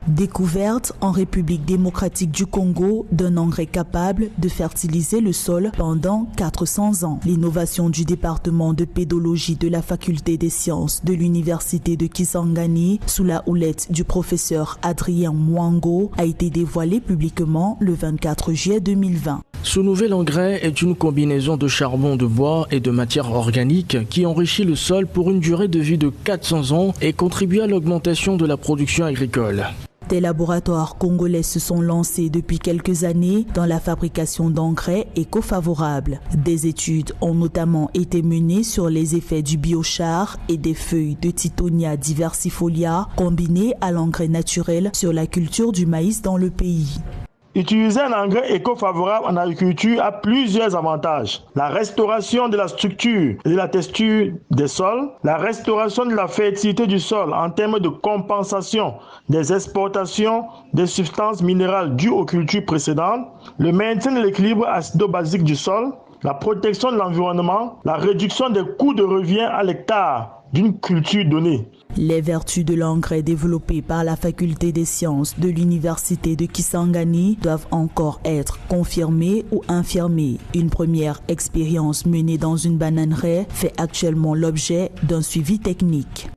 Découverte en République démocratique du Congo d'un engrais capable de fertiliser le sol pendant 400 ans. L'innovation du département de pédologie de la faculté des sciences de l'université de Kisangani, sous la houlette du professeur Adrien Mwango, a été dévoilée publiquement le 24 juillet 2020. Ce nouvel engrais est une combinaison de charbon de bois et de matière organique qui enrichit le sol pour une durée de vie de 400 ans et contribue à l'augmentation de la production agricole. Des laboratoires congolais se sont lancés depuis quelques années dans la fabrication d'engrais éco-favorables. Des études ont notamment été menées sur les effets du biochar et des feuilles de Tithonia diversifolia combinées à l'engrais naturel sur la culture du maïs dans le pays. Utiliser un engrais éco-favorable en agriculture a plusieurs avantages. La restauration de la structure et de la texture des sols, la restauration de la fertilité du sol en termes de compensation des exportations des substances minérales dues aux cultures précédentes, le maintien de l'équilibre acido-basique du sol, la protection de l'environnement, la réduction des coûts de revient à l'hectare d'une culture donnée. Les vertus de l'engrais développé par la faculté des sciences de l'université de Kisangani doivent encore être confirmées ou infirmées. Une première expérience menée dans une bananerie fait actuellement l'objet d'un suivi technique.